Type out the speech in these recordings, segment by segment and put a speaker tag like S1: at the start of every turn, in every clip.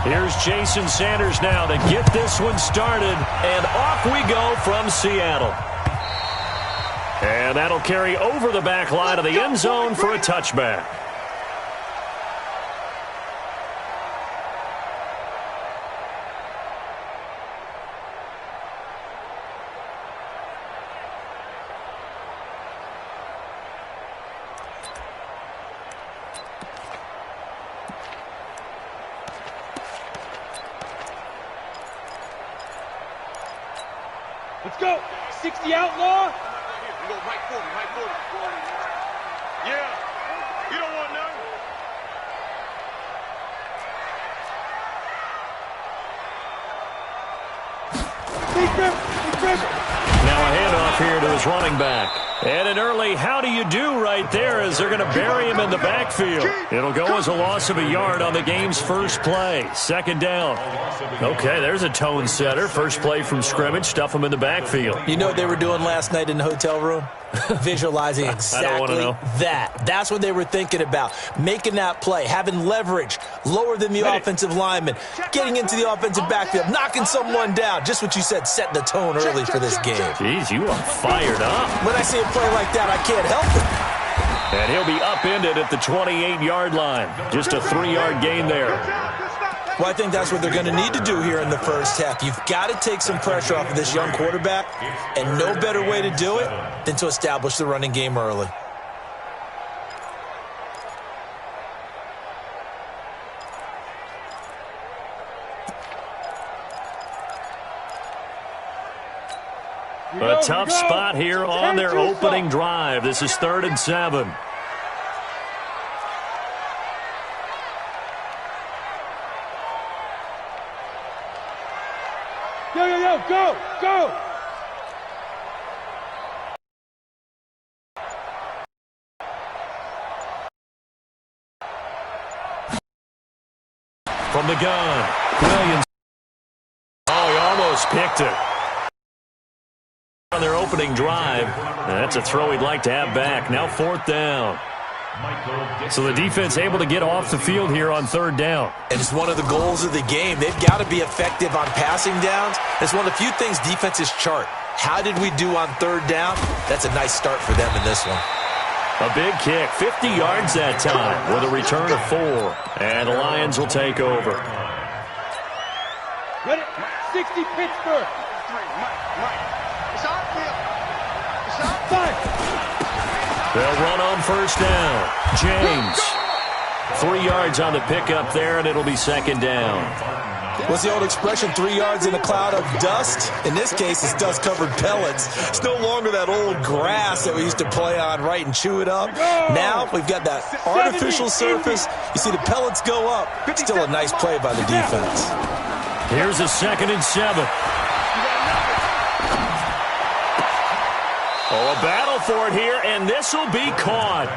S1: Here's Jason Sanders now to get this one started, and off we go from Seattle. And that'll carry over the back line of the end zone for a touchback.
S2: Let's go. 60 outlaw.
S3: You go right 40, right 40. Yeah. You don't want none.
S2: Big grip.
S1: Now a handoff here to his running back. And an early how do you do right there as they're going to bury him in the backfield. It'll go as a loss of a yard on the game's first play. Second down. Okay, there's a tone setter. First play from scrimmage. Stuff him in the backfield.
S4: You know what they were doing last night in the hotel room? Visualizing exactly that. That's what they were thinking about. Making that play, having leverage, lower than the offensive lineman, getting into the offensive backfield, knocking someone down. Just what you said, set the tone early for this game.
S1: Jeez, you are fired up.
S4: When I see a play like that, I can't help it.
S1: And he'll be upended at the 28-yard line. Just a 3-yard gain there.
S4: Well, I think that's what they're going to need to do here in the first half. You've got to take some pressure off of this young quarterback, and no better way to do it than to establish the running game early.
S1: A tough spot here on their opening drive. This is 3rd and 7.
S2: Yo, go.
S1: From the gun, Williams. Oh, he almost picked it. On their opening drive, that's a throw he'd like to have back. Now 4th down. So the defense able to get off the field here on 3rd down.
S4: And it's one of the goals of the game. They've got to be effective on passing downs. It's one of the few things defenses chart. How did we do on 3rd down? That's a nice start for them in this one.
S1: A big kick, 50 yards that time with a return of 4. And the Lions will take over.
S2: Ready? 60 Pittsburgh.
S3: It's outfield. It's outfield.
S2: 5.
S1: They'll run on 1st down. James. 3 yards on the pickup there, and it'll be 2nd down.
S4: What's the old expression, 3 yards in a cloud of dust? In this case, it's dust-covered pellets. It's no longer that old grass that we used to play on, right, and chew it up. Now we've got that artificial surface. You see the pellets go up. Still a nice play by the defense.
S1: Here's a 2nd and 7. Oh, a battle for it here, and this will be caught.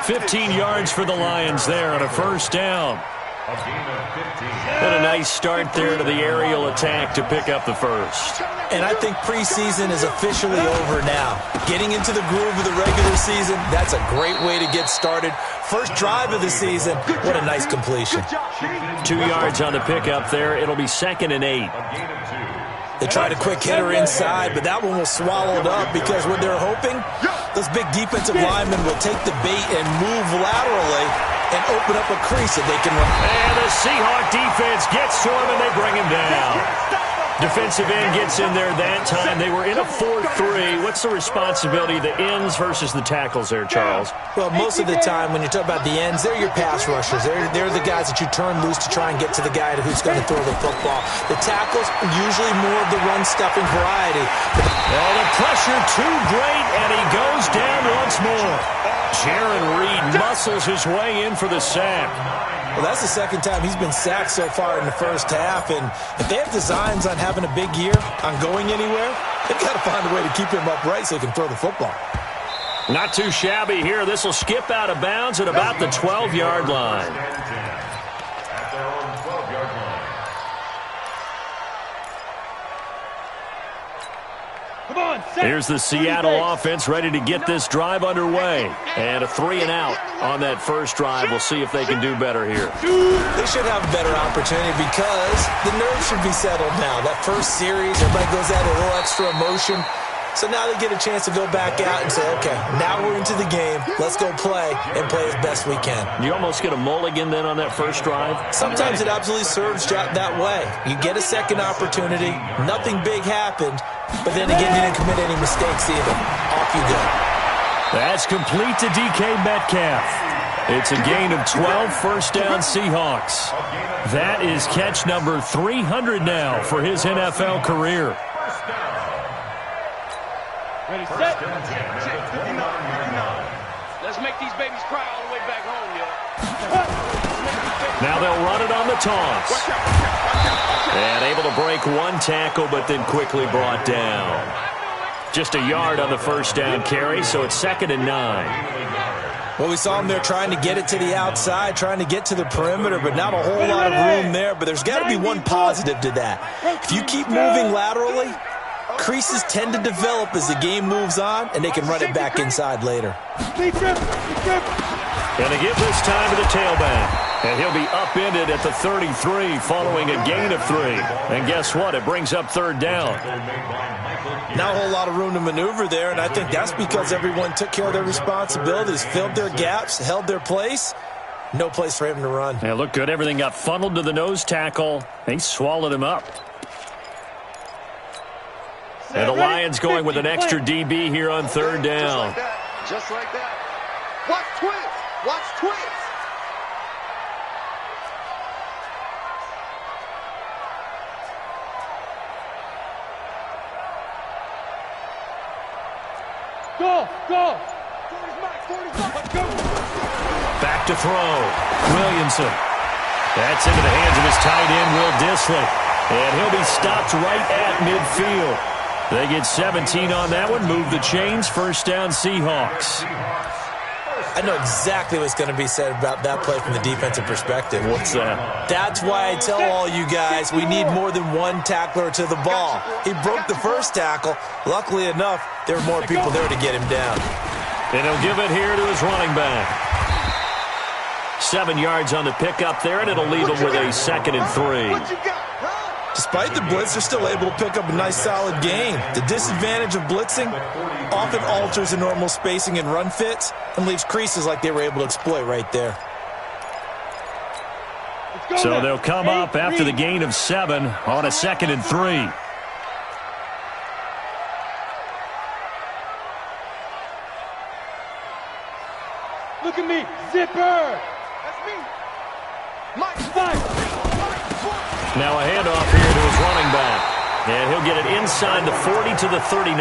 S1: 15 yards for the Lions there on a 1st down. And a nice start there to the aerial attack to pick up the 1st.
S4: And I think preseason is officially over now. Getting into the groove of the regular season, that's a great way to get started. First drive of the season, what a nice completion.
S1: 2 yards on the pickup there. It'll be 2nd and 8.
S4: They tried a quick hitter inside, but that one was swallowed up because what they're hoping, those big defensive linemen will take the bait and move laterally and open up a crease that they can run.
S1: And the Seahawk defense gets to him, and they bring him down. Defensive end gets in there that time. They were in a 4-3. What's the responsibility of the ends versus the tackles there, Charles?
S4: Well, most of the time when you talk about the ends, they're your pass rushers. They're the guys that you turn loose to try and get to the guy who's going to throw the football. The tackles, usually more of the run-stuffing variety.
S1: Oh, the pressure too great, and he goes down once more. Jaron Reed muscles his way in for the sack.
S4: Well, that's the 2nd time he's been sacked so far in the first half, and if they have designs on having a big year, on going anywhere, they've got to find a way to keep him upright so he can throw the football.
S1: Not too shabby here. This will skip out of bounds at about the 12-yard line.
S2: Come on, set.
S1: Here's the Seattle offense ready to get this drive underway. And a 3-and-out on that first drive. We'll see if they can do better here.
S4: They should have a better opportunity because the nerves should be settled now. That first series, everybody goes out a little extra emotion. So now they get a chance to go back out and say, okay, now we're into the game. Let's go play and play as best we can.
S1: You almost get a mulligan then on that first drive?
S4: Sometimes it absolutely serves that way. You get a second opportunity. Nothing big happened. But then again, you didn't commit any mistakes either. Off you go.
S1: That's complete to DK Metcalf. It's a gain of 12, first down Seahawks. That is catch number 300 now for his NFL career.
S2: Ready, set.
S3: Let's make these babies cry all the way back home, yo.
S1: Now they'll run it on the toss. And able to break one tackle, but then quickly brought down. Just a yard on the first down carry, so it's 2nd and 9.
S4: Well, we saw him there trying to get it to the outside, trying to get to the perimeter, but not a whole lot of room there. But there's got to be one positive to that. If you keep moving laterally, creases tend to develop as the game moves on, and they can run it back inside later.
S2: Big trip.
S1: Going to give this time to the tailback. And he'll be upended at the 33 following a gain of 3. And guess what? It brings up 3rd down.
S4: Not a whole lot of room to maneuver there, and I think that's because everyone took care of their responsibilities, filled their gaps, held their place. No place for him to run.
S1: Yeah, looked good. Everything got funneled to the nose tackle. He swallowed him up. And the Lions going with an extra DB here on 3rd down.
S3: Just like that. Watch twins. Watch twins.
S2: Go.
S1: Back to throw. Williamson. That's into the hands of his tight end, Will Dissly. And he'll be stopped right at midfield. They get 17 on that one. Move the chains. First down, Seahawks.
S4: I know exactly what's going to be said about that play from the defensive perspective.
S1: What's that?
S4: That's why I tell all you guys we need more than one tackler to the ball. He broke the first tackle. Luckily enough, there were more people there to get him down.
S1: And he'll give it here to his running back. 7 yards on the pickup there, and it'll leave him with a 2nd and 3.
S4: Despite the blitz, they're still able to pick up a nice, solid gain. The disadvantage of blitzing often alters the normal spacing and run fits and leaves creases like they were able to exploit right there.
S1: So they'll come up after the gain of 7 on a 2nd and 3.
S2: Look at me, zipper.
S3: That's me.
S1: Now a handoff here to his running back. And he'll get it inside the 40 to the 39.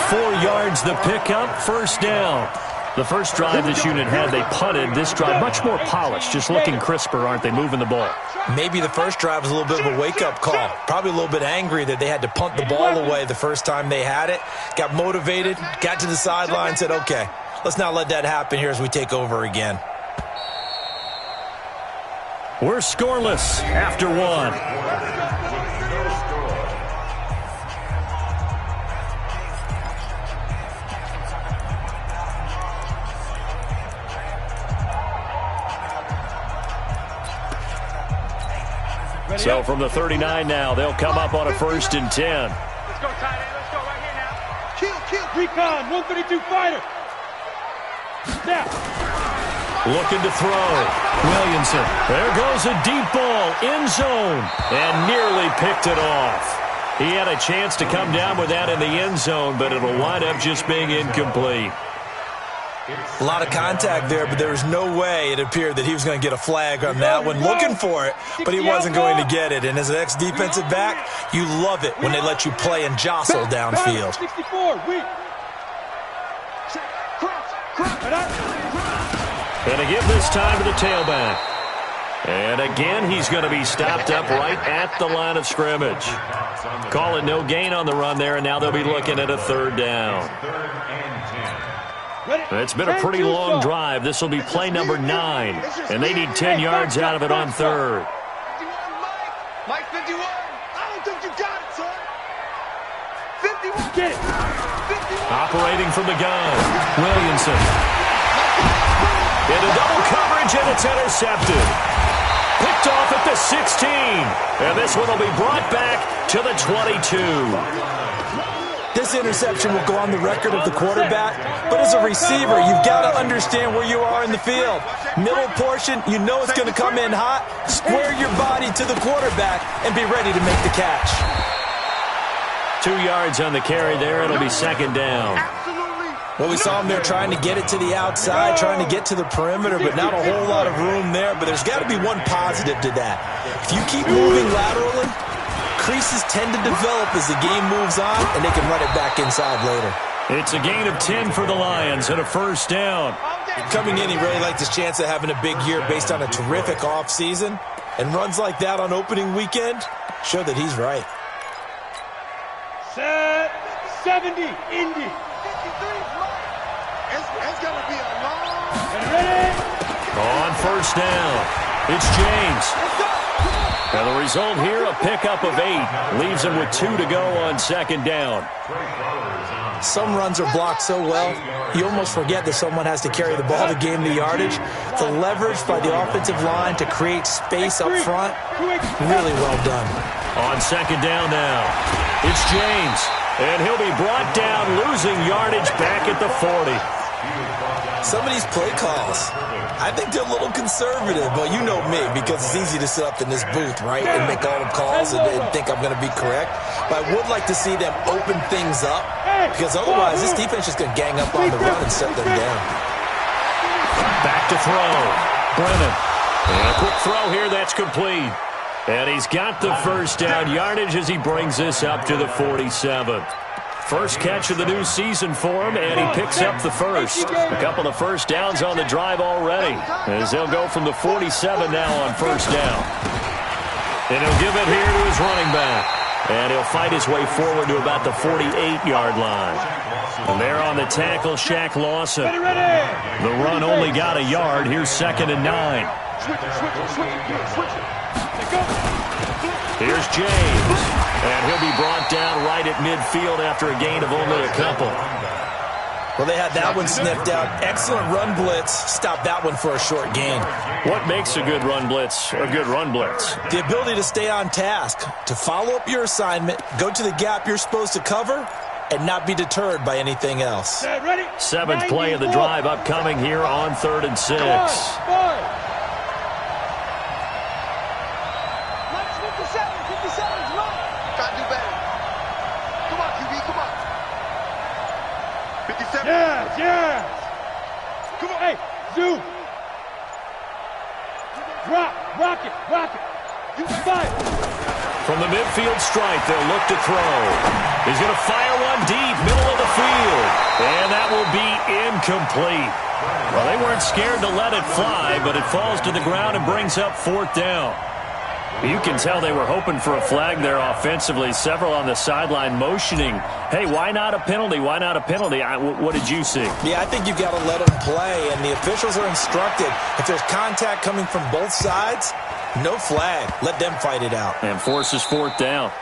S1: 4 yards the pickup, first down. The first drive this unit had, they punted. This drive, much more polished, just looking crisper, aren't they, moving the ball?
S4: Maybe the first drive was a little bit of a wake-up call. Probably a little bit angry that they had to punt the ball away the first time they had it. Got motivated, got to the sideline, said, okay, let's not let that happen here as we take over again.
S1: We're scoreless after 1. So from the 39 now, they'll come up on a 1st and 10.
S3: Let's go, tight end. Let's go right here now. Kill.
S2: Recon, 132 fighter. Snap.
S1: Looking to throw. Williamson. There goes a deep ball. End zone. And nearly picked it off. He had a chance to come down with that in the end zone, but it'll wind up just being incomplete.
S4: A lot of contact there, but there was no way it appeared that he was going to get a flag on that one. Looking for it, but he wasn't going to get it. And as an ex-defensive back, you love it when they let you play and jostle downfield.
S2: 64, weak.
S1: Going to give this time to the tailback. And again, he's going to be stopped up right at the line of scrimmage. Call it no gain on the run there, and now they'll be looking at a 3rd down. It's been a pretty long drive. This will be play number 9, and they need 10 yards out of it on 3rd.
S3: Mike 51. I don't think you got it, son.
S2: Get it.
S1: Operating from the gun, Williamson. Into double coverage, and it's intercepted. Picked off at the 16. And this one will be brought back to the 22.
S4: This interception will go on the record of the quarterback, but as a receiver, you've got to understand where you are in the field. Middle portion, you know it's going to come in hot. Square your body to the quarterback and be ready to make the catch.
S1: 2 yards on the carry there. It'll be second down.
S4: Well, we saw him there trying to get it to the outside, trying to get to the perimeter, but not a whole lot of room there. But there's got to be one positive to that. If you keep moving laterally, creases tend to develop as the game moves on, and they can run it back inside later.
S1: It's a gain of 10 for the Lions and a first down.
S4: Coming in, he really liked his chance of having a big year based on a terrific offseason. And runs like that on opening weekend show that he's right.
S2: Set 70, Indy.
S3: It's going to be a long...
S2: And ready?
S1: On first down, it's James. And the result here, a pickup of 8. Leaves him with 2 to go on second down.
S4: Some runs are blocked so well, you almost forget that someone has to carry the ball to gain the yardage. The leverage by the offensive line to create space up front, really well done.
S1: On second down now, it's James. And he'll be brought down, losing yardage back at the 40.
S4: Some of these play calls, I think they're a little conservative, but you know me, because it's easy to sit up in this booth, right, and make all the calls and think I'm going to be correct. But I would like to see them open things up, because otherwise this defense is going to gang up on the run and set them down.
S1: Back to throw. Brennan. And a quick throw here, that's complete. And he's got the first down yardage as he brings this up to the 47. First catch of the new season for him, and he picks up the first. A couple of first downs on the drive already, as they'll go from the 47 now on first down. And he'll give it here to his running back. And he'll fight his way forward to about the 48-yard line. And there on the tackle, Shaq Lawson. The run only got a yard. Here's second and 9. Here's James. And he'll be brought down right at midfield after a gain of only a couple.
S4: Well, they had that one sniffed out. Excellent run blitz. Stopped that one for a short gain.
S1: What makes a good run blitz a good run blitz?
S4: The ability to stay on task, to follow up your assignment, go to the gap you're supposed to cover, and not be deterred by anything else.
S1: Seventh play of the drive upcoming here on 3rd and 6.
S2: Yeah. Come on. Hey, Zoo. Drop. Rock it. You fight.
S1: From the midfield stripe, they'll look to throw. He's going to fire one deep, middle of the field. And that will be incomplete. Well, they weren't scared to let it fly, but it falls to the ground and brings up 4th down. You can tell they were hoping for a flag there offensively. Several on the sideline motioning, hey, why not a penalty? Why not a penalty? What did you see?
S4: Yeah, I think you've got to let them play, and the officials are instructed. If there's contact coming from both sides, no flag. Let them fight it out.
S1: And forces 4th down.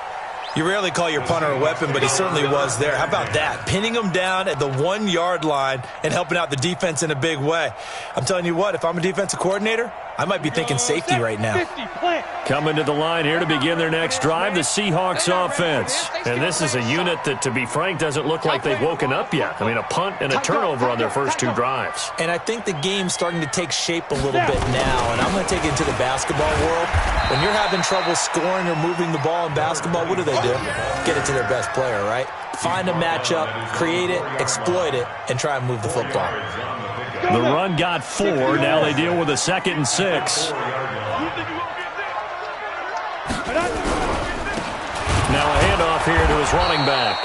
S4: You rarely call your punter a weapon, but he certainly was there. How about that? Pinning him down at the 1-yard line and helping out the defense in a big way. I'm telling you what, if I'm a defensive coordinator, I might be thinking safety right now.
S1: Coming to the line here to begin their next drive, the Seahawks offense. And this is a unit that, to be frank, doesn't look like they've woken up yet. I mean, a punt and a turnover on their first 2 drives.
S4: And I think the game's starting to take shape a little bit now, and I'm going to take it to the basketball world. When you're having trouble scoring or moving the ball in basketball, what do? Get it to their best player, right? Find a matchup, create it, exploit it, and try and move the football.
S1: The run got 4. Now they deal with a 2nd and 6. Now a handoff here to his running back.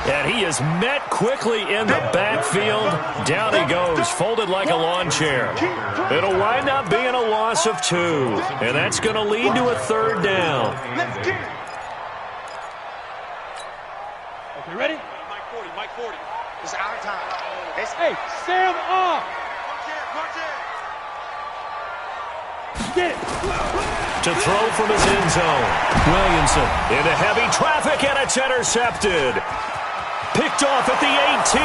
S1: And he is met quickly in the backfield. Down he goes, folded like a lawn chair. It'll wind up being a loss of 2. And that's going to lead to a 3rd down.
S2: Okay, ready?
S3: Mike 40. It's our time.
S2: Hey, Sam off. Get it.
S1: To throw from his end zone. Williamson into heavy traffic, and it's intercepted. Picked off at the 18.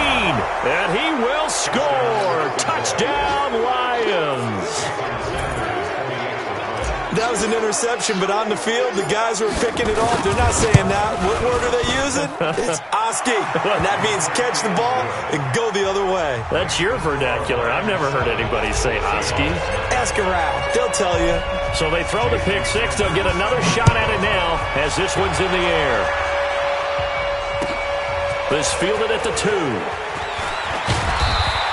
S1: And he will score. Touchdown, Lions.
S4: That was an interception, but on the field, the guys who are picking it off, they're not saying that. What word are they using? It's Oski. And that means catch the ball and go the other way.
S1: That's your vernacular. I've never heard anybody say Oski.
S4: Ask around. They'll tell you.
S1: So they throw the pick six. They'll get another shot at it now as this one's in the air. This fielded at the 2.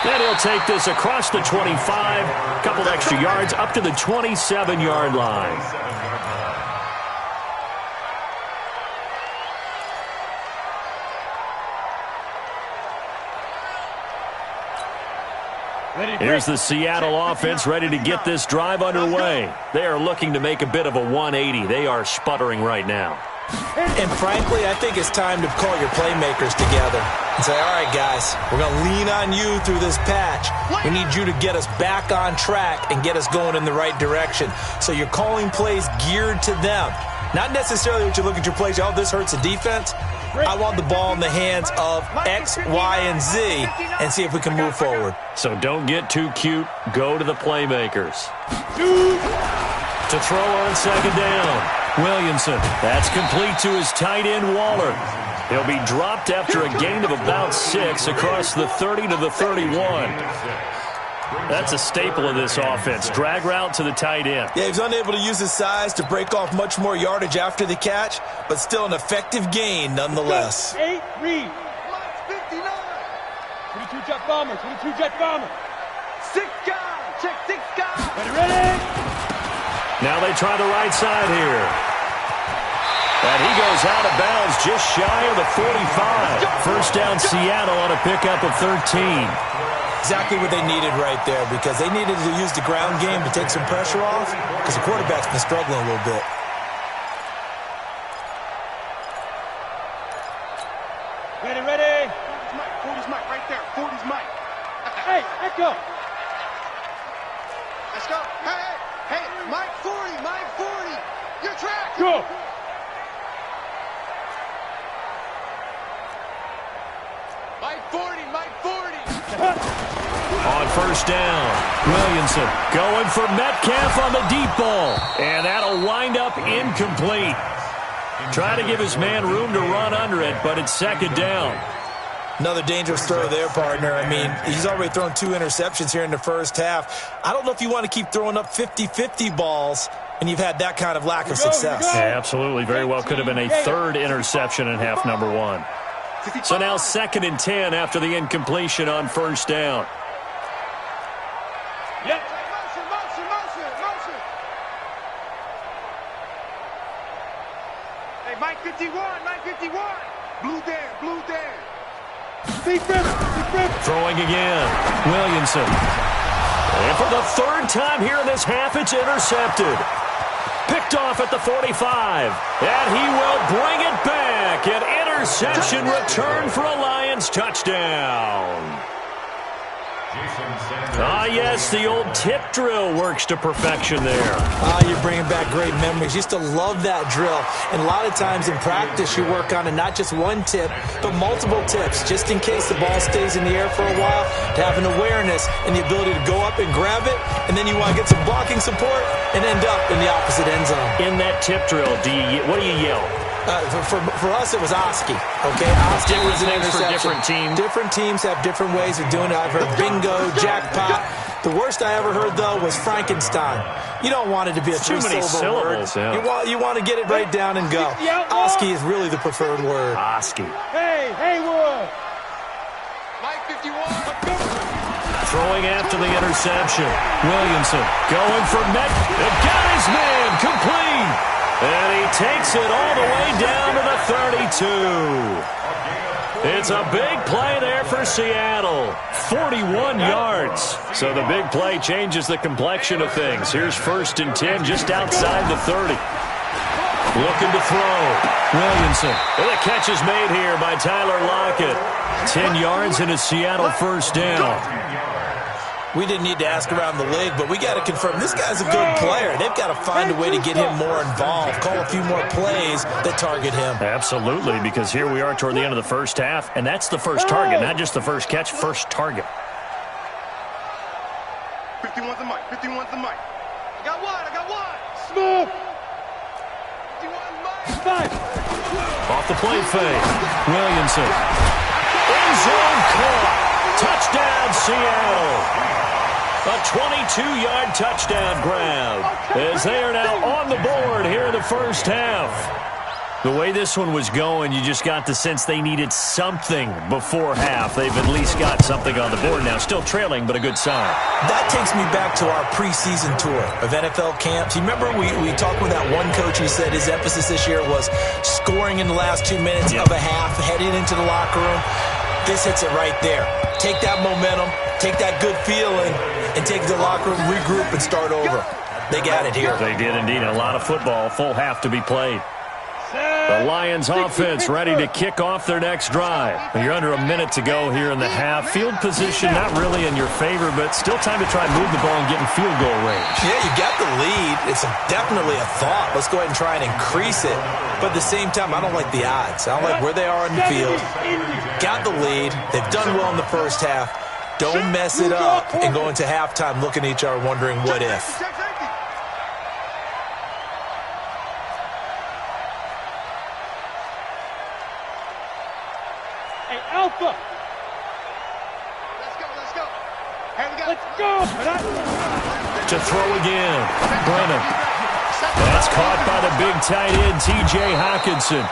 S1: And he'll take this across the 25, a couple extra yards up to the 27-yard line. Here's the Seattle offense ready to get this drive underway. They are looking to make a bit of a 180. They are sputtering right now.
S4: And frankly, I think it's time to call your playmakers together and say, all right, guys, we're going to lean on you through this patch. We need you to get us back on track and get us going in the right direction. So you're calling plays geared to them. Not necessarily what you look at your plays, oh, this hurts the defense. I want the ball in the hands of X, Y, and Z and see if we can move forward.
S1: So don't get too cute. Go to the playmakers. To throw on second down. Williamson. That's complete to his tight end, Waller. He'll be dropped after a gain of about 6 across the 30 to the 31. That's a staple of this offense. Drag route to the tight end.
S4: Yeah, he's unable to use his size to break off much more yardage after the catch, but still an effective gain nonetheless.
S2: 8, read. 22 jet bomber, 22 jet bomber.
S3: 6 guys, check 6 guys.
S2: Ready?
S1: Now they try the right side here. And he goes out of bounds just shy of the 45. First down Seattle on a pickup of 13.
S4: Exactly what they needed right there, because they needed to use the ground game to take some pressure off, because the quarterback's been struggling a little bit.
S2: Ready.
S3: 40's Mike right there. 40's Mike.
S2: Hey, echo.
S3: Let's go. Hey, Mike 40, Mike 40. Your track.
S2: Go.
S3: Mike 40, Mike 40.
S1: On first down, Williamson going for Metcalf on the deep ball. And that'll wind up incomplete. Trying to give his man room to run under it, but it's second down.
S4: Another dangerous throw there, partner. I mean, he's already thrown 2 interceptions here in the first half. I don't know if you want to keep throwing up 50-50 balls, and you've had that kind of lack of success.
S1: Yeah, absolutely. Very well could have been a 3rd interception in half number 1. So now 2nd and 10 after the incompletion on first down.
S2: Yep.
S3: Motion. Hey, Mike 51. Blue there.
S2: Big rip.
S1: Throwing again. Williamson. And for the 3rd time here in this half, it's intercepted. Picked off at the 45. And he will bring it back. An interception return for a Lions touchdown. Yes, the old tip drill works to perfection there.
S4: You're bringing back great memories. Used to love that drill. And a lot of times in practice, you work on it, not just one tip, but multiple tips, just in case the ball stays in the air for a while, to have an awareness and the ability to go up and grab it, and then you want to get some blocking support and end up in the opposite end zone.
S1: In that tip drill, what do you yell?
S4: For us, it was Oski. Okay, Oski was an interception.
S1: For different teams.
S4: Different teams have different ways of doing it. I've heard bingo, jackpot. The worst I ever heard, though, was Frankenstein. You don't want it to be a
S1: too many syllables.
S4: Word.
S1: Yeah.
S4: You want to get it right down and go. Oski is really the preferred word.
S1: Oski.
S2: Hey, Haywood.
S3: Mike 51.
S1: Throwing after the interception. Williamson going for Met. It got his man complete. And he takes it all the way down to the 32. It's a big play there for Seattle. 41 yards. So the big play changes the complexion of things. Here's 1st and 10 just outside the 30. Looking to throw. Williamson. And the catch is made here by Tyler Lockett. 10 yards and a Seattle first down.
S4: We didn't need to ask around the league, but we got to confirm this guy's a good player. They've got to find a way to get him more involved, call a few more plays that target him.
S1: Absolutely, because here we are toward the end of the first half, and that's the first target, not just the first catch, first target.
S3: 51's the mic. 51's the mic. I got one.
S2: Smooth.
S3: 51's mic.
S2: Five.
S1: Off the play fake. Williamson. End zone caught. Touchdown, Seattle. A 22-yard touchdown grab as they are now on the board here in the first half. The way this one was going, you just got the sense they needed something before half. They've at least got something on the board now. Still trailing, but a good sign.
S4: That takes me back to our preseason tour of NFL camps. You remember we talked with that one coach who said his emphasis this year was scoring in the last 2 minutes of a half, heading into the locker room. This hits it right there. Take that momentum, take that good feeling, and take the locker room, regroup, and start over. They got it here.
S1: They did indeed. A lot of football, full half to be played. The Lions offense ready to kick off their next drive. You're under a minute to go here in the half. Field position not really in your favor, but still time to try and move the ball and get in field goal range.
S4: Yeah, you got the lead. It's definitely a thought. Let's go ahead and try and increase it. But at the same time, I don't like the odds. I don't like where they are on the field. Got the lead. They've done well in the first half. Don't mess it up and go into halftime looking at each other wondering what if.
S2: Hey, Alpha.
S3: Let's go. Hey,
S2: Let's go.
S1: To throw again. Brennan. That's caught by the big tight end, T.J. Hockenson.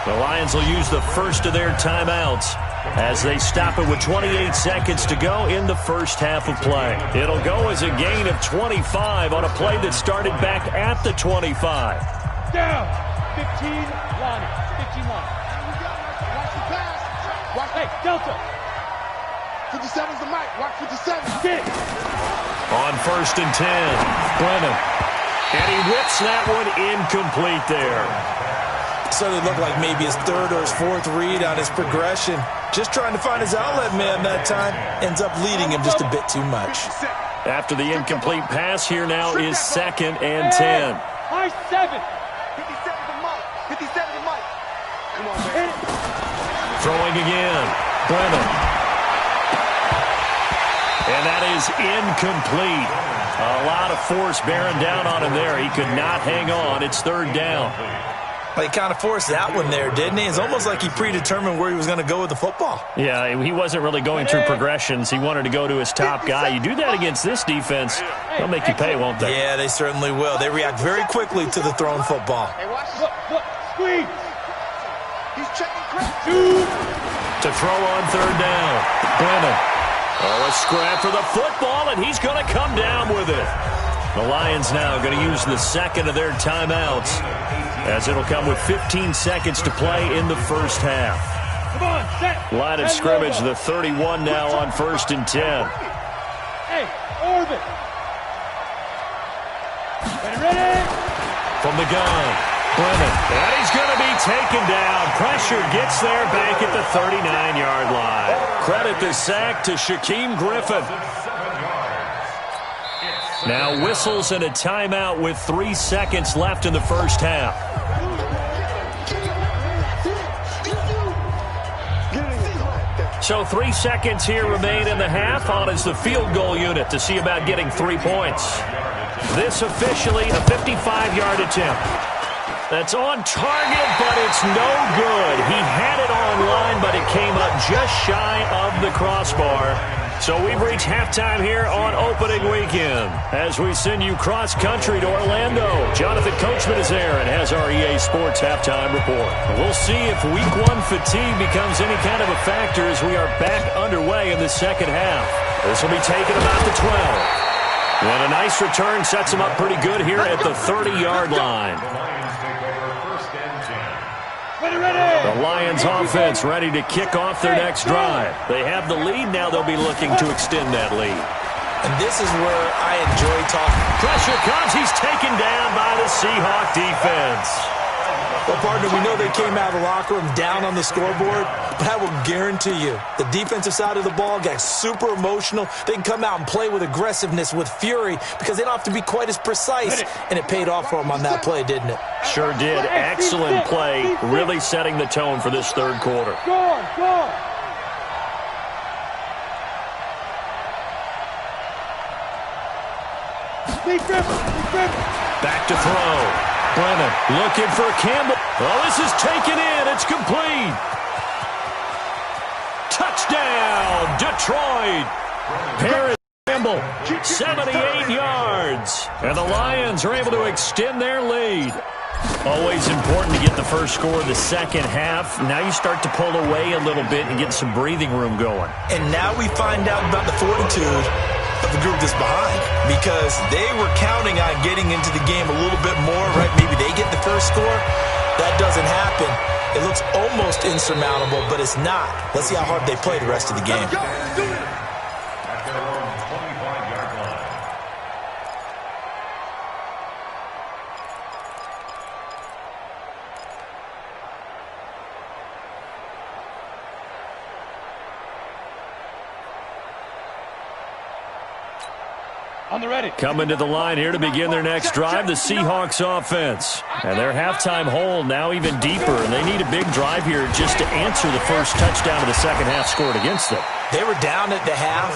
S1: The Lions will use the first of their timeouts as they stop it with 28 seconds to go in the first half of play. It'll go as a gain of 25 on a play that started back at the 25.
S2: Down. 15, Lonnie. 15, Lonnie.
S3: Watch the pass. Watch.
S2: Hey, Delta.
S3: 57's the mic. Watch 57.
S2: Get it.
S1: On first and 10, Brennan. And he whips that one incomplete there.
S4: Certainly looked like maybe his third or his fourth read on his progression. Just trying to find his outlet man that time. Ends up leading him just a bit too much.
S1: After the incomplete pass, here now is second and 10.
S2: High 7.
S3: 57's the mic. 57's the mic. Come on, man.
S1: Throwing again. Brennan. And that is incomplete. A lot of force bearing down on him there. He could not hang on. It's third down.
S4: He kind of forced that one there, didn't he? It's almost like he predetermined where he was going to go with the football.
S1: Yeah, he wasn't really going through progressions. He wanted to go to his top guy. You do that against this defense, they'll make you pay, won't they?
S4: Yeah, they certainly will. They react very quickly to the thrown football.
S3: Hey, watch this.
S2: Look. Squeeze.
S3: He's checking crack.
S1: To throw on third down. Brennan. Oh, a scrap for the football, and he's going to come down with it. The Lions now going to use the second of their timeouts as it'll come with 15 seconds to play in the first half.
S2: Come on, set.
S1: Line of scrimmage, the 31 now on first and 10.
S2: Hey, orbit. Ready?
S1: From the gun, Brennan. And he's going to be taken down. Pressure gets there back at the 39-yard line. Credit the sack to Shaquem Griffin. Now whistles and a timeout with 3 seconds left in the first half. So 3 seconds here remain in the half. On is the field goal unit to see about getting 3 points. This officially a 55-yard attempt. That's on target, but it's no good. He had it on line, but it came up just shy of the crossbar. So we've reached halftime here on opening weekend as we send you cross-country to Orlando. Jonathan Coachman is there and has our EA Sports halftime report. We'll see if Week 1 fatigue becomes any kind of a factor as we are back underway in the second half. This will be taken about the 12. And a nice return sets him up pretty good here at the 30-yard line. The Lions offense ready to kick off their next drive. They have the lead. Now they'll be looking to extend that lead.
S4: And this is where I enjoy talking.
S1: Pressure comes. He's taken down by the Seahawk defense.
S4: Well, partner, we know they came out of the locker room down on the scoreboard, but I will guarantee you the defensive side of the ball got super emotional. They can come out and play with aggressiveness, with fury, because they don't have to be quite as precise, and it paid off for them on that play, didn't it?
S1: Sure did. Excellent play, really setting the tone for this third quarter.
S2: Go.
S1: Back to throw. Brennan looking for Campbell. Oh, this is taken in. It's complete. Touchdown, Detroit. Harris Campbell, 78 yards. And the Lions are able to extend their lead. Always important to get the first score of the second half. Now you start to pull away a little bit and get some breathing room going.
S4: And now we find out about the fortitude of the group that's behind, because they were counting on getting into the game a little bit more, right? Maybe they get the first score. That doesn't happen. It looks almost insurmountable, but it's not. Let's see how hard they play the rest of the game.
S2: On the ready.
S1: Coming to the line here to begin their next drive, the Seahawks offense. And their halftime hold now even deeper, and they need a big drive here just to answer the first touchdown of the second half scored against them.
S4: They were down at the half.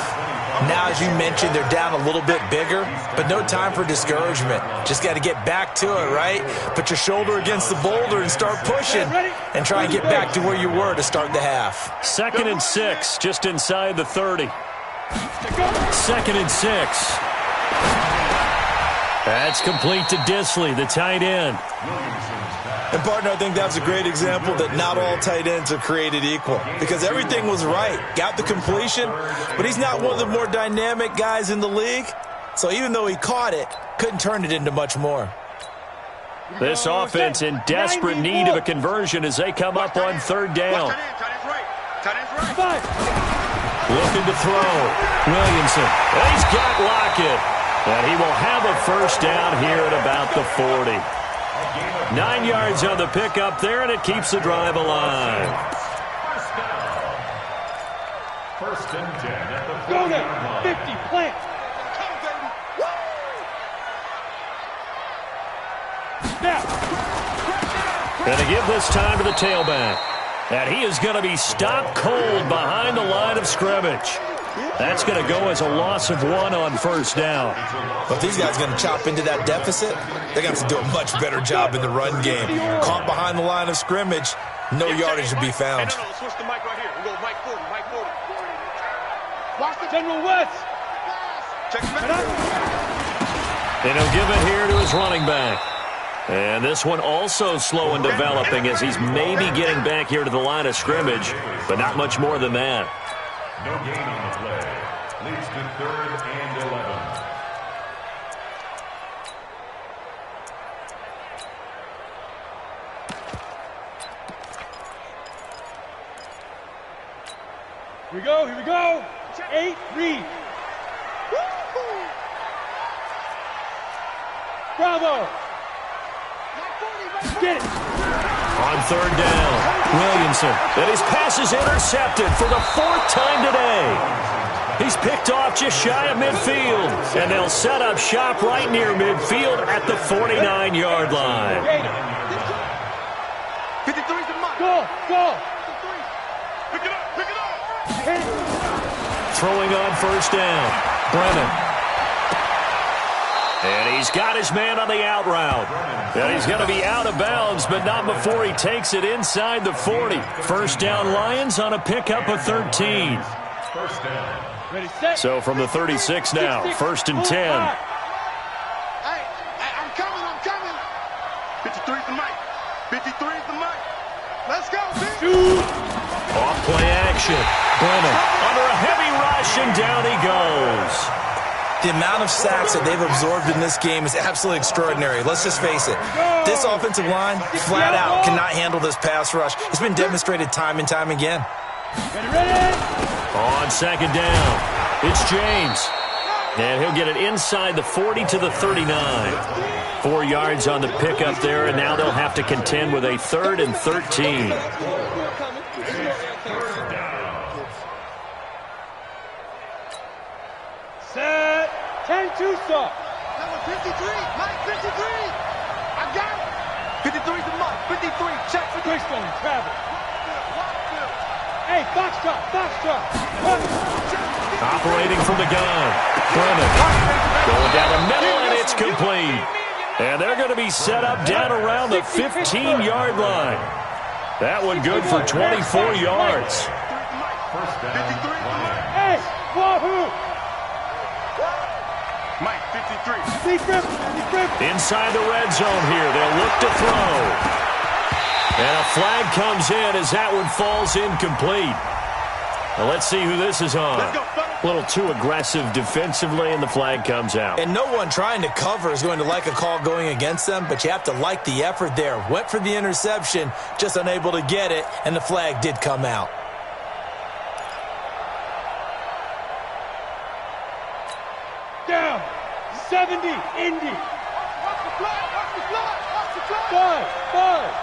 S4: Now, as you mentioned, they're down a little bit bigger, but no time for discouragement. Just got to get back to it, right? Put your shoulder against the boulder and start pushing, and try and get back to where you were to start the half.
S1: 2nd and 6, just inside the 30. 2nd and 6. That's complete to Disley, the tight end.
S4: And, partner, I think that's a great example that not all tight ends are created equal, because everything was right. Got the completion, but he's not one of the more dynamic guys in the league. So even though he caught it, couldn't turn it into much more.
S1: This offense in desperate need of a conversion as they come up on 3rd down. Looking to throw. Williamson. And he's got Lockett. And he will have a first down here at about the 40. 9 yards on the pickup there, and it keeps the drive alive.
S2: First and 10 at the 40. Go there. 50, plant. Now.
S1: Going to give this time to the tailback. And he is going to be stopped cold behind the line of scrimmage. That's going to go as a loss of 1 on 1st down.
S4: But these guys are going to chop into that deficit. They're going to have to do a much better job in the run game. Caught behind the line of scrimmage, no yardage to be found.
S3: Switch the mic right here. We go Mike 40, Mike 40.
S2: Watch the General West.
S3: Check it out.
S1: And he'll give it here to his running back. And this one also slow in developing as he's maybe getting back here to the line of scrimmage, but not much more than that.
S5: No gain on the play. Leads to 3rd and 11.
S2: Here we go. 8, read. Bravo. Get it.
S1: On 3rd down. Williamson, and his pass is intercepted for the 4th time today. He's picked off just shy of midfield, and they'll set up shop right near midfield at the 49-yard line.
S3: 53's the mark.
S2: Go.
S3: Pick it up.
S1: Throwing on 1st down. Brennan. And he's got his man on the out route. And he's going to be out of bounds, but not before he takes it inside the 40. 1st down Lions on a pickup of 13.
S5: First down.
S2: Ready, set.
S1: So from the 36 now, 1st and 10.
S3: Hey, I'm coming. 53's the mic. 53's the mic. Let's go,
S2: Shoot.
S1: Off play action. Brennan under a heavy rush, and down he goes.
S4: The amount of sacks that they've absorbed in this game is absolutely extraordinary. Let's just face it. This offensive line, flat out, cannot handle this pass rush. It's been demonstrated time and time again.
S2: Ready.
S1: On 2nd down, it's James. And he'll get it inside the 40 to the 39. 4 yards on the pickup there, and now they'll have to contend with a 3rd and 13.
S6: Set. 10-2 stop.
S3: Number 53. Mike 53. I got it. 53's the Mike. 53. Check for
S6: Quickstone, travel. Hey, Foxtrot, Foxtrot.
S1: Operating from the gun. Brennan going down the middle, and it's complete. And they're going to be set up down around the 15-yard line. That one good for 24 yards.
S5: First down, Lions.
S6: Hey, Wahoo.
S3: Mike 53.
S1: Inside the red zone here. They'll look to throw. And a flag comes in as that one falls incomplete. Now let's see who this is on. A little too aggressive defensively, and the flag comes out.
S4: And no one trying to cover is going to like a call going against them, but you have to like the effort there. Went for the interception, just unable to get it, and the flag did come out.
S6: Down. 70, Indy.
S3: Watch the flag. Watch the flag. Watch the flag.
S6: 5.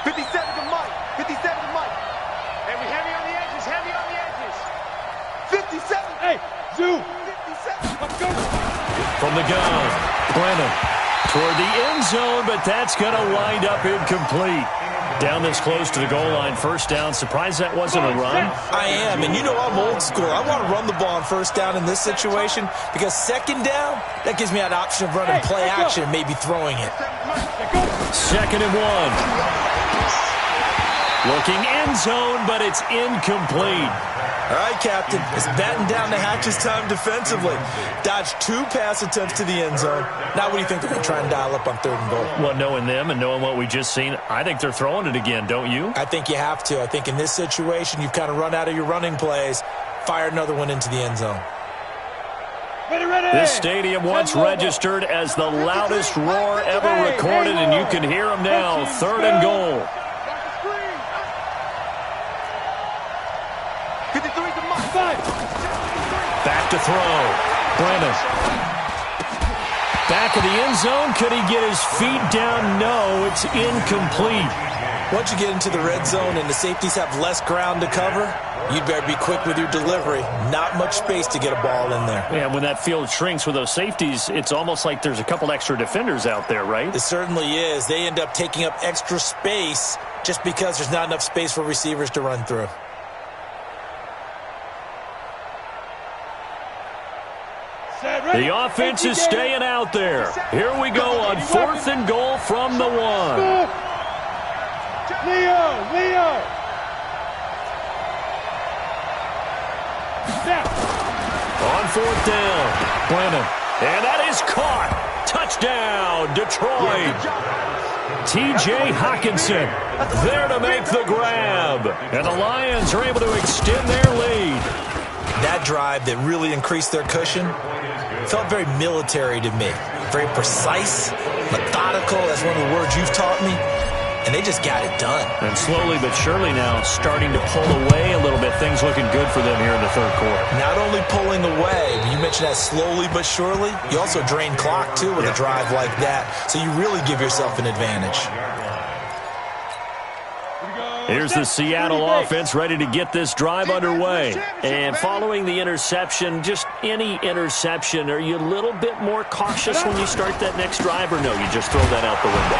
S3: 57 to Mike. 57 to Mike. And we heavy on the edges. Heavy on the edges. 57.
S6: Hey, Zoo.
S3: 57.
S6: Let's go.
S1: From the gun, Brennan toward the end zone, but that's going to wind up incomplete. Down this close to the goal line, first down. Surprised that wasn't a run?
S4: I am, and you know I'm old school. I want to run the ball on first down in this situation because second down, that gives me that option of running play action and maybe throwing it.
S1: 2nd and 1. Looking end zone, but it's incomplete.
S4: All right, Captain, it's batten down the hatches time defensively. Dodged 2 pass attempts to the end zone. Now what do you think they're going to try and dial up on 3rd and goal?
S1: Well, knowing them and knowing what we just seen, I think they're throwing it again, don't you?
S4: I think you have to. I think in this situation, you've kind of run out of your running plays. Fire another one into the end zone.
S1: This stadium once registered as the loudest roar ever recorded, and you can hear them now. 3rd and goal.
S3: 53 to Mike.
S1: Back to throw. Brennan. Back of the end zone. Could he get his feet down? No, it's incomplete.
S4: Once you get into the red zone and the safeties have less ground to cover, you'd better be quick with your delivery. Not much space to get a ball in there.
S1: Yeah, when that field shrinks with those safeties, it's almost like there's a couple extra defenders out there, right?
S4: It certainly is. They end up taking up extra space just because there's not enough space for receivers to run through.
S1: The offense is staying out there. Here we go on 4th and goal from the 1.
S6: Leo.
S1: On 4th down, Brennan. And that is caught. Touchdown, Detroit. T.J. Hockenson there to make the grab. And the Lions are able to extend their lead.
S4: That drive that really increased their cushion felt very military to me. Very precise, methodical, that's one of the words you've taught me. And they just got it done.
S1: And slowly but surely now starting to pull away a little bit. Things looking good for them here in the 3rd quarter.
S4: Not only pulling away, but you mentioned that slowly but surely, you also drain clock too with a drive like that. So you really give yourself an advantage.
S1: Here's the Seattle offense ready to get this drive underway. And following the interception, just any interception, are you a little bit more cautious when you start that next drive, or no, you just throw that out the window?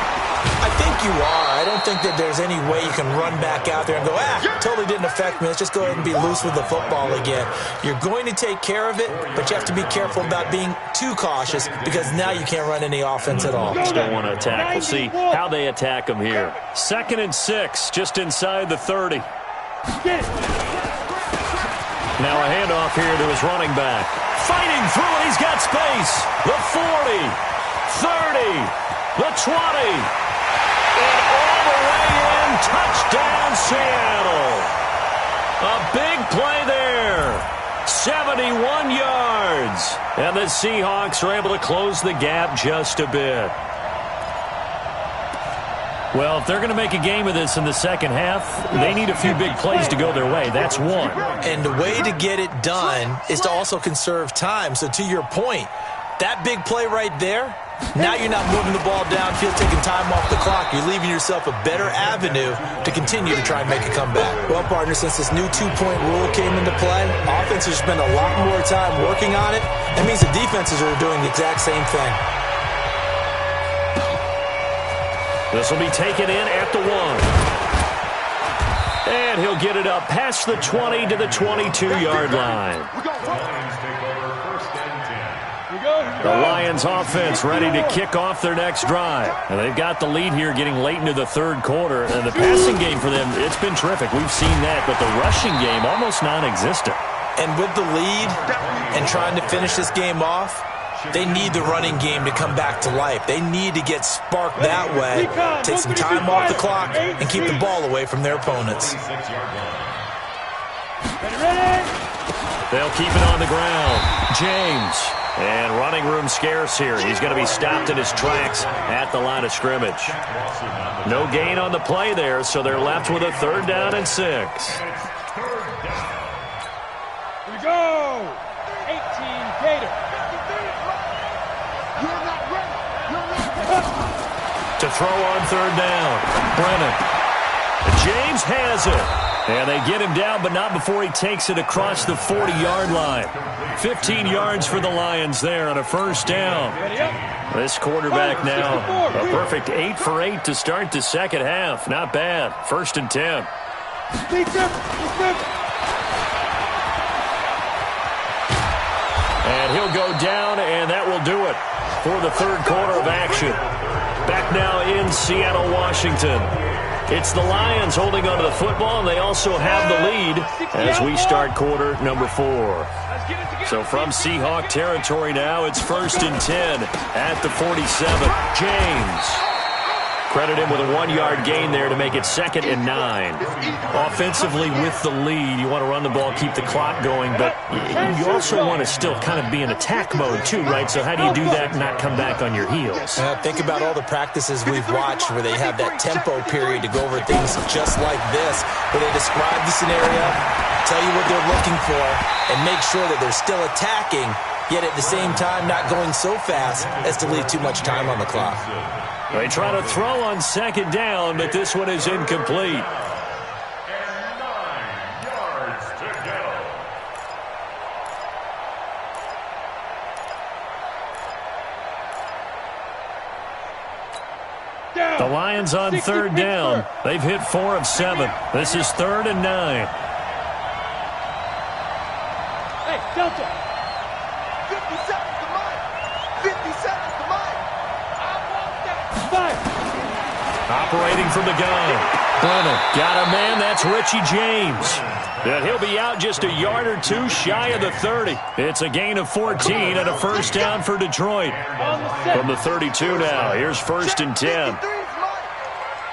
S4: I think you are. I don't think that there's any way you can run back out there and go, totally didn't affect me. Let's just go ahead and be loose with the football again. You're going to take care of it, but you have to be careful about being too cautious because now you can't run any offense at all.
S1: Still want to attack. We'll see how they attack them here. 2nd and 6, just inside the 30. Now a handoff here to his running back. Fighting through it. He's got space. The 40, 30, the 20. And all the way in, touchdown Seattle. A big play there. 71 yards. And the Seahawks are able to close the gap just a bit. Well, if they're going to make a game of this in the second half, they need a few big plays to go their way. That's one.
S4: And the way to get it done is to also conserve time. So to your point, that big play right there, now you're not moving the ball downfield, taking time off the clock. You're leaving yourself a better avenue to continue to try and make a comeback. Well, partner, since this new two-point rule came into play, offenses spend a lot more time working on it. That means the defenses are doing the exact same thing.
S1: This will be taken in at the 1. And he'll get it up past the 20 to the 22-yard line. The Lions offense ready to kick off their next drive. And they've got the lead here getting late into the third quarter. And the passing game for them, it's been terrific. We've seen that. But the rushing game, almost non-existent.
S4: And with the lead and trying to finish this game off, they need the running game to come back to life. They need to get sparked that way, take some time off the clock, and keep the ball away from their opponents.
S1: They'll keep it on the ground. James. And running room scarce here. He's going to be stopped in his tracks at the line of scrimmage. No gain on the play there, so they're left with a 3rd down and 6.
S6: Here we go. 18 Gator.
S1: To throw on 3rd down. Brennan. James has it. And they get him down, but not before he takes it across the 40-yard line. 15 yards for the Lions there on a 1st down. This quarterback now, a perfect 8 for 8 to start the second half. Not bad. 1st and 10. And he'll go down, and that will do it for the third quarter of action. Back now in Seattle, Washington. It's the Lions holding onto the football, and they also have the lead as we start quarter number 4. So from Seahawk territory now, it's 1st and 10 at the 47. James. Credit him with a 1-yard gain there to make it 2nd and 9. Offensively with the lead, you want to run the ball, keep the clock going, but you also want to still kind of be in attack mode too, right? So how do you do that and not come back on your heels?
S4: Think about all the practices we've watched where they have that tempo period to go over things just like this, where they describe the scenario, tell you what they're looking for, and make sure that they're still attacking, yet at the same time not going so fast as to leave too much time on the clock.
S1: They try to throw on 2nd down, but this one is incomplete.
S5: And 9 yards to go.
S1: The Lions on 3rd down. They've hit 4 of 7. This is 3rd and 9.
S6: Hey, Delta.
S3: 57 to mine. 57 to mine.
S1: Operating from the gun. Brennan got a man. That's Richie James. And he'll be out just a yard or 2 shy of the 30. It's a gain of 14 and a 1st down for Detroit. From the 32 now, here's 1st and 10.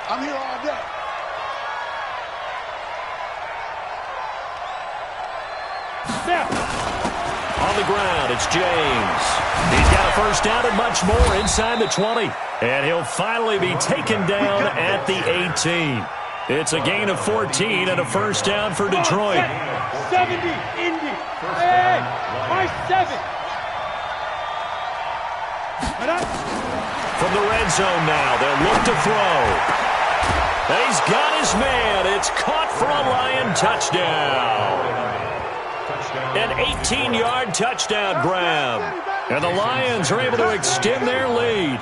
S3: I'm here all day.
S1: On the ground, it's James. He's got a 1st down and much more inside the 20. And he'll finally be taken down at the 18. It's a gain of 14 and a 1st down for Detroit.
S6: 70, Indy. Hey, my 7.
S1: From the red zone now, they'll look to throw. And he's got his man. It's caught for a Lion touchdown. An 18-yard touchdown grab. And the Lions are able to extend their lead.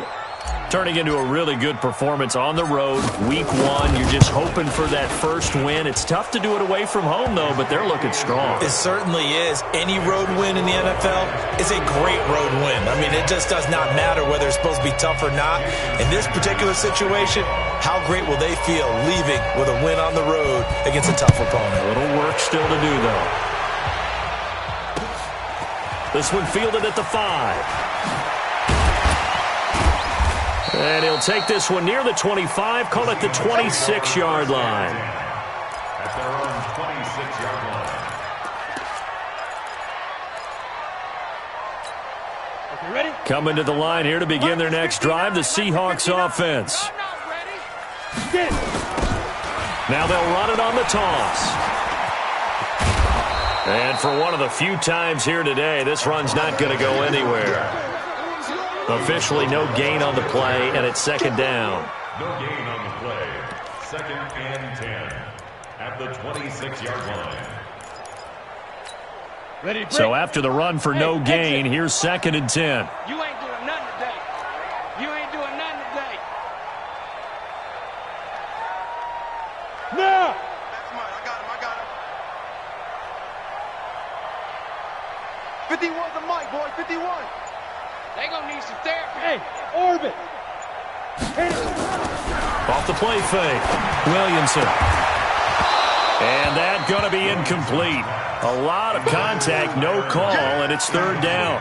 S1: Turning into a really good performance on the road. Week 1, you're just hoping for that first win. It's tough to do it away from home, though, but they're looking strong.
S4: It certainly is. Any road win in the NFL is a great road win. I mean, it just does not matter whether it's supposed to be tough or not. In this particular situation, how great will they feel leaving with a win on the road against a tough opponent?
S1: A little work still to do, though. This one fielded at the 5. And he'll take this one near the 25, call it the 26-yard line.
S5: At their own 26-yard line.
S6: Okay, ready?
S1: Coming to the line here to begin their next drive, the Seahawks offense. Now they'll run it on the toss. And for one of the few times here today, this run's not going to go anywhere. Officially no gain on the play, and it's second down.
S5: No gain on the play. 2nd and 10 at the 26-yard line.
S6: Ready,
S1: So after the run for no gain, here's 2nd and 10.
S3: You ain't doing nothing today. You ain't doing nothing today.
S6: Now.
S3: That's mine. I got him. 51's the mic, boy. 51. They gonna need some therapy.
S6: Hey, orbit.
S1: Off the play fake. Williamson. And that going to be incomplete. A lot of contact, no call, and it's 3rd down.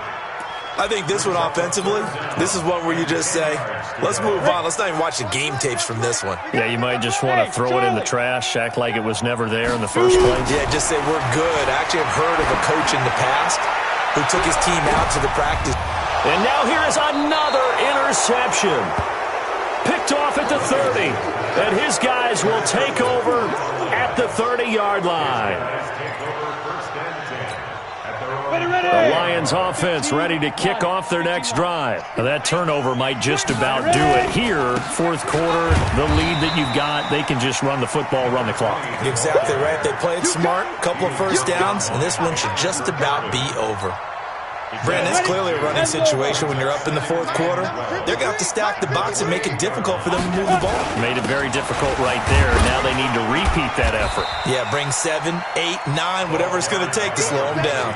S4: I think this one offensively, this is one where you just say, let's move on. Let's not even watch the game tapes from this one.
S1: Yeah, you might just want to throw it in the trash, act like it was never there in the first place.
S4: Yeah, just say we're good. I actually have heard of a coach in the past who took his team out to the practice.
S1: And now here is another interception. Picked off at the 30. And his guys will take over at the 30-yard line. The Lions offense ready to kick off their next drive. Now that turnover might just about do it here. 4th quarter, the lead that you've got, they can just run the football, run the clock.
S4: Exactly right. They played smart, couple of first downs, and this one should just about be over. Brandon, it's clearly a running situation when you're up in the 4th quarter. They're going to have to stack the box and make it difficult for them to move the ball.
S1: Made it very difficult right there. Now they need to repeat that effort.
S4: Yeah, bring 7, 8, 9, whatever it's going to take to slow them down.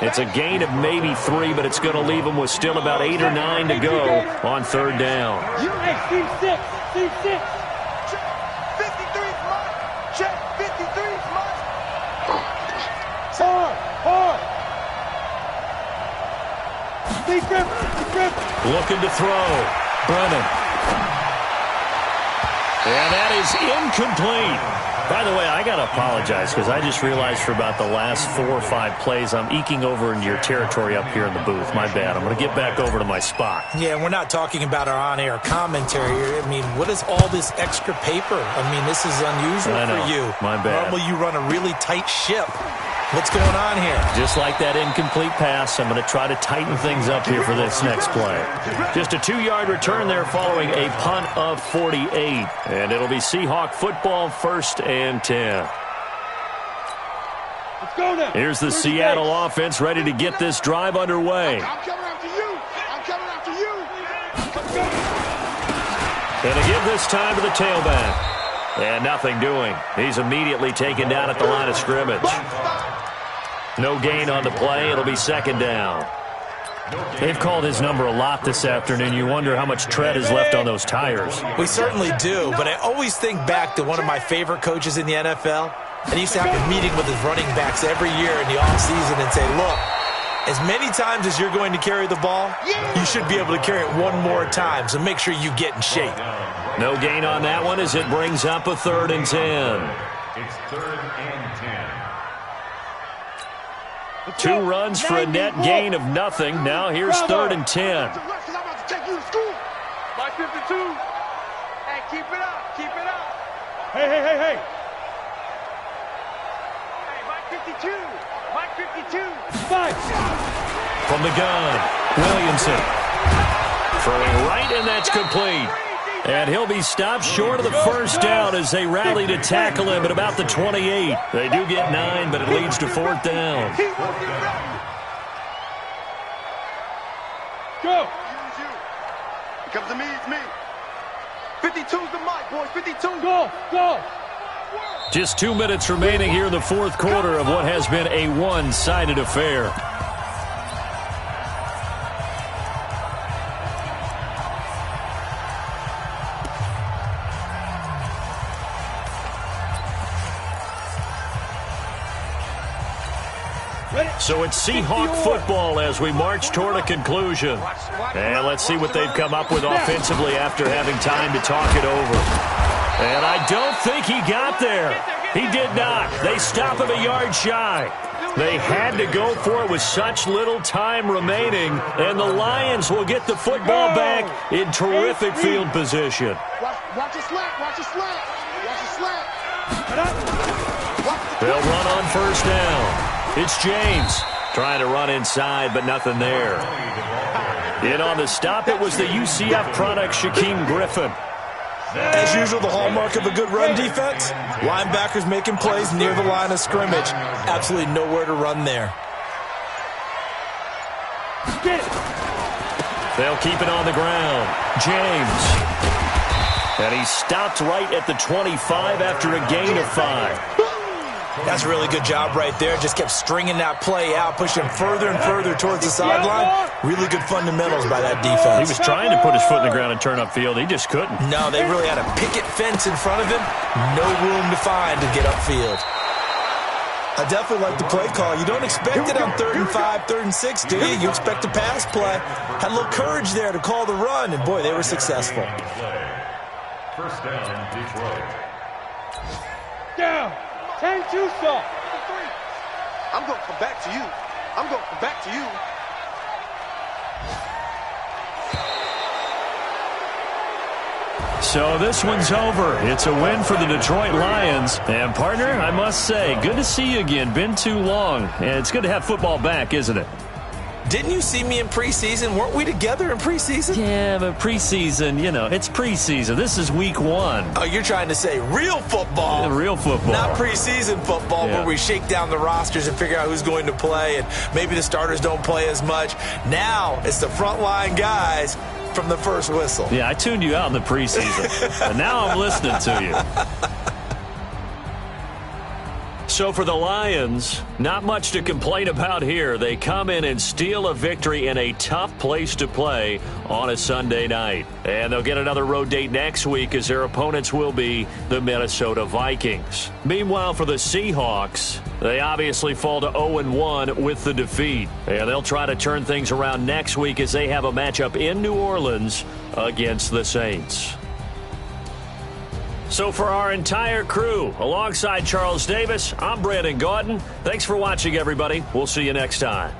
S1: It's a gain of maybe 3, but it's going to leave them with still about 8 or 9 to go on 3rd down.
S6: Hey, C6.
S3: 53's mine. Check. 53's mine.
S6: Hard. Grip.
S1: Looking to throw. Brennan. And that is incomplete. By the way, I got to apologize because I just realized for about the last 4 or 5 plays, I'm eking over into your territory up here in the booth. My bad. I'm going to get back over to my spot.
S4: Yeah, we're not talking about our on-air commentary here. I mean, what is all this extra paper? I mean, this is unusual for you.
S1: My bad.
S4: Normally you run a really tight ship. What's going on here?
S1: Just like that incomplete pass, I'm going to try to tighten things up here for this next play. Just a 2-yard return there following a punt of 48. And it'll be Seahawk football, 1st and 10.
S6: Let's go now.
S1: Here's the Seattle offense ready to get this drive underway.
S3: I'm coming after you.
S1: And to give this time to the tailback. And nothing doing. He's immediately taken down at the line of scrimmage. No gain on the play. It'll be 2nd down. They've called his number a lot this afternoon. You wonder how much tread is left on those tires.
S4: We certainly do, but I always think back to one of my favorite coaches in the NFL. And he used to have a meeting with his running backs every year in the offseason and say, look, as many times as you're going to carry the ball, you should be able to carry it one more time, so make sure you get in shape.
S1: No gain on that one as it brings up a 3rd and 10.
S5: It's 3rd and 10.
S1: 2 runs for a net gain of nothing. Now here's 3rd and 10.
S3: I'm about to take you to school. Mike 52. Hey, keep it up.
S6: Hey.
S3: Hey, Mike 52. Mike 52.
S6: 5.
S1: From the gun, Williamson. Throwing right, and that's complete. And he'll be stopped short of the first down as they rally to tackle him at about the 28. They do get 9, but it leads to 4th down.
S6: Go.
S3: It comes to me, it's me. 52's the mic, boys. 52.
S6: Go.
S1: Just 2 minutes remaining here in the 4th quarter of what has been a one-sided affair. So it's Seahawk football as we march toward a conclusion. And let's see what they've come up with offensively after having time to talk it over. And I don't think he got there. He did not. They stop him a yard shy. They had to go for it with such little time remaining, and the Lions will get the football back in terrific field position.
S3: Watch your slant. Watch your slant. Watch your slant.
S1: They'll run on first down. It's James trying to run inside, but nothing there. In on the stop, it was the UCF product, Shaquem Griffin.
S4: As usual, the hallmark of a good run defense, linebackers making plays near the line of scrimmage. Absolutely nowhere to run there.
S1: They'll keep it on the ground. James. And he stopped right at the 25 after a gain of 5.
S4: That's a really good job right there. Just kept stringing that play out, pushing further and further towards the sideline. Really good fundamentals by that defense.
S1: He was trying to put his foot in the ground and turn upfield. He just couldn't.
S4: No, they really had a picket fence in front of him. No room to find to get upfield. I definitely like the play call. You don't expect it on 3rd and 5, 3rd and 6, do you? You expect a pass play. Had a little courage there to call the run, and boy, they were successful.
S5: First down, Detroit.
S6: Down. 10 too soft.
S3: I'm going to come back to you. I'm going to come back to you.
S1: So this one's over. It's a win for the Detroit Lions. And, partner, I must say, good to see you again. Been too long. And it's good to have football back, isn't it?
S4: Didn't you see me in preseason? Weren't we together in preseason?
S1: Yeah, but preseason, you know, it's preseason. This is week 1.
S4: Oh, you're trying to say real football.
S1: Real football.
S4: Not preseason football where we shake down the rosters and figure out who's going to play, and maybe the starters don't play as much. Now it's the frontline guys from the first whistle.
S1: Yeah, I tuned you out in the preseason, and now I'm listening to you. So for the Lions, not much to complain about here. They come in and steal a victory in a tough place to play on a Sunday night. And they'll get another road date next week as their opponents will be the Minnesota Vikings. Meanwhile, for the Seahawks, they obviously fall to 0-1 with the defeat. And they'll try to turn things around next week as they have a matchup in New Orleans against the Saints. So for our entire crew, alongside Charles Davis, I'm Brandon Gaudin. Thanks for watching, everybody. We'll see you next time.